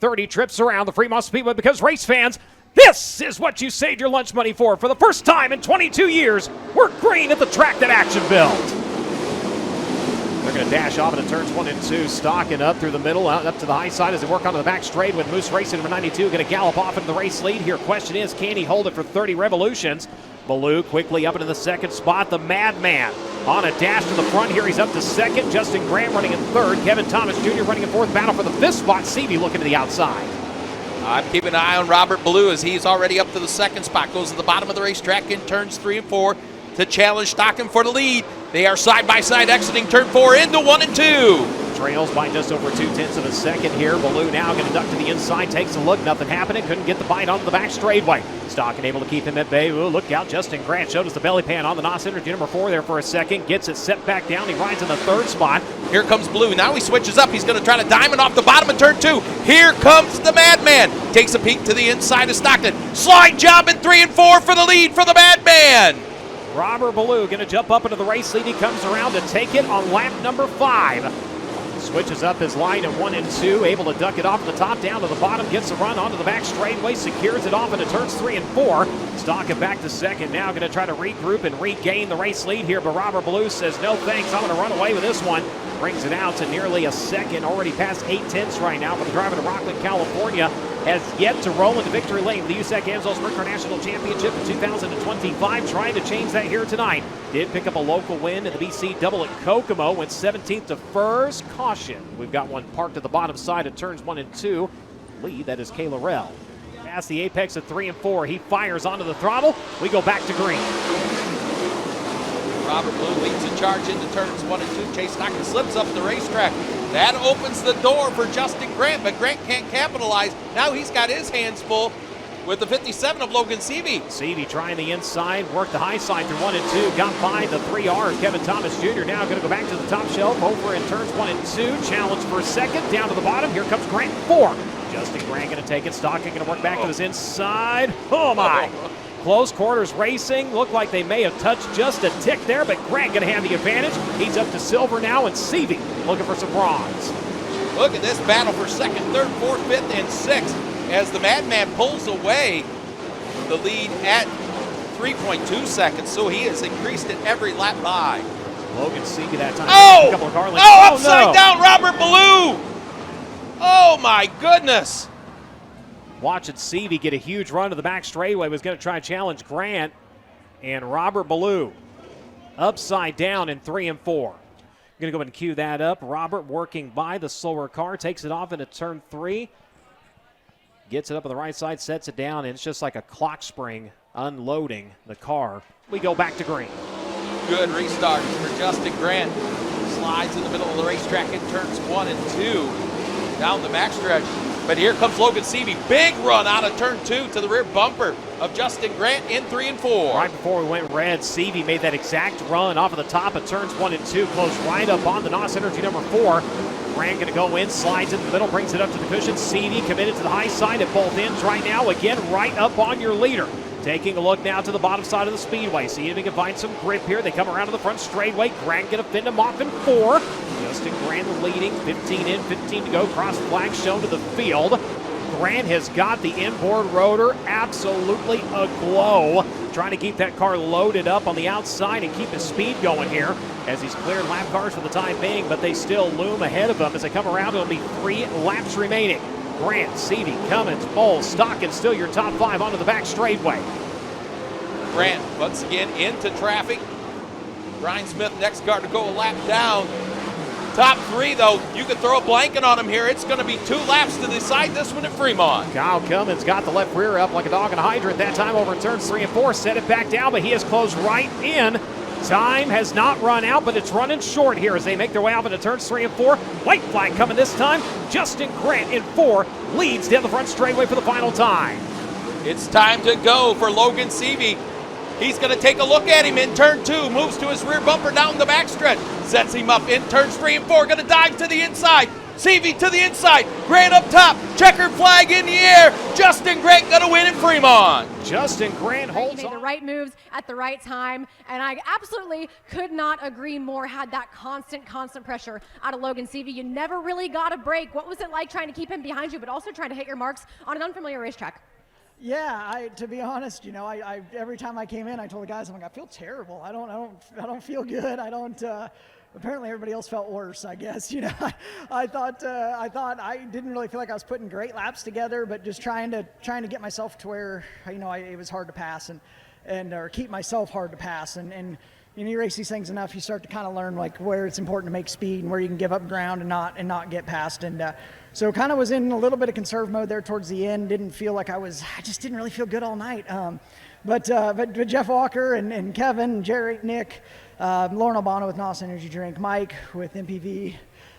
30 trips around the Fremont Speedway, because race fans, this is what you saved your lunch money for. For the first time in 22 years, we're green at the track that action built. They're going to dash off into turns 1 and 2, stocking up through the middle, out up to the high side as they work onto the back straight with Moose Racing number 92 going to gallop off into the race lead here. Question is, can he hold it for 30 revolutions? Ballou quickly up into the second spot. The Madman on a dash to the front here. He's up to second. Justin Grant running in third. Kevin Thomas Jr. running in fourth. Battle for the fifth spot. 𝑯𝑰𝑮𝑉𝑰 looking to the outside. I'm keeping an eye on Robert Ballou as he's already up to the second spot. Goes to the bottom of the racetrack in turns 3 and 4 to challenge Stockton for the lead. They are side by side exiting turn 4 into 1 and 2. Trails by just over 0.2 of a second here. Ballou now going to duck to the inside, takes a look, nothing happening. Couldn't get the bite onto the back straightaway. Stockton able to keep him at bay. Ooh, look out, Justin Grant showed us the belly pan on the NOS Energy number 4 there for a second. Gets it set back down. He rides in the third spot. Here comes Ballou. Now he switches up. He's going to try to diamond off the bottom of turn 2. Here comes the Madman. Takes a peek to the inside of Stockton. Slide job in 3 and 4 for the lead for the Madman. Robert Ballou going to jump up into the race lead. He comes around to take it on lap number 5. Switches up his line at 1 and 2, able to duck it off the top down to the bottom, gets a run onto the back straightaway, secures it off into turns 3 and 4. Stocking back to second, now going to try to regroup and regain the race lead here, but Robert Ballou says, no thanks, I'm going to run away with this one. Brings it out to nearly a second, already past 0.8 right now, but the driver to Rockland, California has yet to roll into victory lane. The USAC AMSOIL Sprint Car National Championship in 2025, trying to change that here tonight. Did pick up a local win in the BC Double at Kokomo, went 17th to first. Caution, we've got one parked at the bottom side of turns 1 and 2. Lead, that is Kayla Rell. Past the apex at 3 and 4, he fires onto the throttle. We go back to green. Robert Ballou leads the charge into turns 1 and 2. Chase Stockton slips up the racetrack. That opens the door for Justin Grant, but Grant can't capitalize. Now he's got his hands full with the 57 of Logan 𝑯𝑰𝑮𝑉𝑰. 𝑯𝑰𝑮𝑉𝑰 trying the inside, worked the high side through 1 and 2, got by the 3Rs. Kevin Thomas Jr. now going to go back to the top shelf, over in turns 1 and 2. Challenge for a second, down to the bottom. Here comes Grant 4. Justin Grant going to take it. Stockton going to work back to his inside. Oh my! Close quarters racing. Looked like they may have touched just a tick there, but Grant going to have the advantage. He's up to silver now, and 𝑯𝑰𝑮𝑉𝑰 looking for some bronze. Look at this battle for second, third, fourth, fifth, and sixth as the Madman pulls away the lead at 3.2 seconds, so he has increased it every lap by. Logan 𝑯𝑰𝑮𝑉𝑰 that time. Oh! A couple of car links. Oh, upside down, Robert Ballou! Oh my goodness! Watching 𝑯𝑰𝑮𝑉𝑰 get a huge run to the back straightaway, was going to try and challenge Grant, and Robert Ballou upside down in 3 and 4. Going to go ahead and cue that up. Robert working by the slower car, takes it off into turn 3, gets it up on the right side, sets it down, and it's just like a clock spring unloading the car. We go back to green. Good restart for Justin Grant. Slides in the middle of the racetrack in turns 1 and 2 down the backstretch. But here comes Logan 𝑯𝑰𝑮𝑉𝑰. Big run out of turn 2 to the rear bumper of Justin Grant in 3 and 4. Right before we went red, 𝑯𝑰𝑮𝑉𝑰 made that exact run off of the top of turns 1 and 2, closed right up on the NOS Energy number 4. Grant going to go in, slides in the middle, brings it up to the cushion. 𝑯𝑰𝑮𝑉𝑰 committed to the high side at both ends right now. Again, right up on your leader. Taking a look now to the bottom side of the speedway. See if he can find some grip here. They come around to the front straightaway. Grant going to fend him off in 4. Justin Grant leading, 15 in, 15 to go. Cross flag shown to the field. Grant has got the inboard rotor absolutely aglow, trying to keep that car loaded up on the outside and keep his speed going here as he's cleared lap cars for the time being, but they still loom ahead of him as they come around. It'll be 3 laps remaining. Grant, 𝑯𝑰𝑮𝑉𝑰, Cummins, Bowles, Stockton, still your top 5 onto the back straightaway. Grant once again into traffic. Brian Smith, next car to go a lap down. Top 3, though, you can throw a blanket on him here. It's going to be 2 laps to decide this one at Fremont. Kyle Cummins got the left rear up like a dog in a hydrant that time over in turns 3 and 4. Set it back down, but he has closed right in. Time has not run out, but it's running short here as they make their way out into turns 3 and 4. White flag coming this time. Justin Grant in 4 leads down the front straightaway for the final time. It's time to go for Logan 𝑯𝑰𝑮𝑉𝑰. He's going to take a look at him in turn 2, moves to his rear bumper down the backstretch, sets him up in turns 3 and 4, going to dive to the inside. 𝑯𝑰𝑮𝑉𝑰 to the inside, Grant up top, checkered flag in the air, Justin Grant going to win at Fremont. Justin Grant He holds made the on. right moves at the right time, and I absolutely could not agree more. Had that constant pressure out of Logan Seavey. You never really got a break. What was it like trying to keep him behind you, but also trying to hit your marks on an unfamiliar racetrack? Yeah, to be honest, I every time I came in, I told the guys, I'm like, I feel terrible. I don't feel good. Apparently everybody else felt worse, I guess. I thought I didn't really feel like I was putting great laps together, but just trying to get myself to where, it was hard to pass or keep myself hard to pass. And you race these things enough, you start to kind of learn like where it's important to make speed and where you can give up ground and not get past. And so kind of was in a little bit of conserve mode there towards the end. Didn't feel like I just didn't really feel good all night. But Jeff Walker and Kevin, Jerry, Nick, Lauren Albano with NOS Energy Drink, Mike with MPV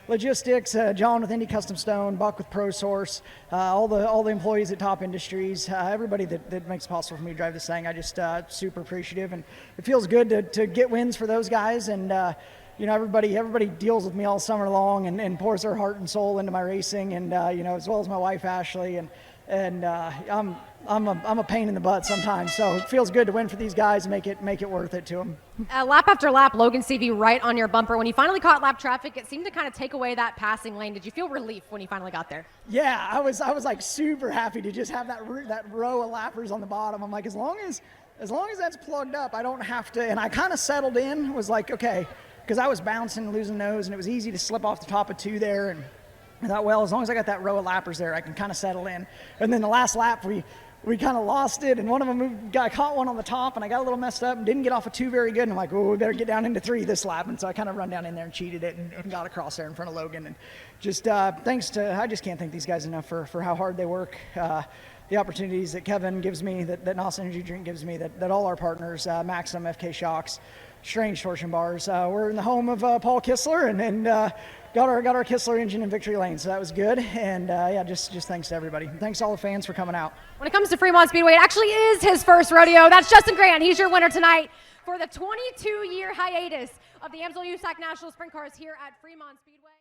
Logistics, John with Indy Custom Stone, Buck with ProSource, all the employees at Top Industries, everybody that makes it possible for me to drive this thing. I just super appreciative, and it feels good to get wins for those guys. And everybody deals with me all summer long and pours their heart and soul into my racing, and as well as my wife Ashley, and I'm a pain in the butt sometimes, so it feels good to win for these guys and make it worth it to them. Lap after lap, Logan Seavey right on your bumper. When you finally caught lap traffic, it seemed to kind of take away that passing lane. Did you feel relief when you finally got there? Yeah, I was like super happy to just have that row of lappers on the bottom. I'm like, as long as that's plugged up, I don't have to. And I kind of settled in. Was like, okay, because I was bouncing and losing nose, and it was easy to slip off the top of 2 there. And I thought, well, as long as I got that row of lappers there, I can kind of settle in. And then the last lap, we kind of lost it, and one of them I caught one on the top, and I got a little messed up and didn't get off of 2 very good. And I'm like, oh, we better get down into 3 this lap. And so I kind of run down in there and cheated it and got across there in front of Logan. And just I just can't thank these guys enough for how hard they work. The opportunities that Kevin gives me, that NOS Energy Drink gives me, that all our partners, Maxim, FK Shocks, Strange Torsion Bars. We're in the home of Paul Kistler, and got our Kistler engine in victory lane, so that was good. And just thanks to everybody. Thanks to all the fans for coming out. When it comes to Fremont Speedway, it actually is his first rodeo. That's Justin Grant. He's your winner tonight for the 22-year hiatus of the AMSOIL USAC National Sprint Cars here at Fremont Speedway.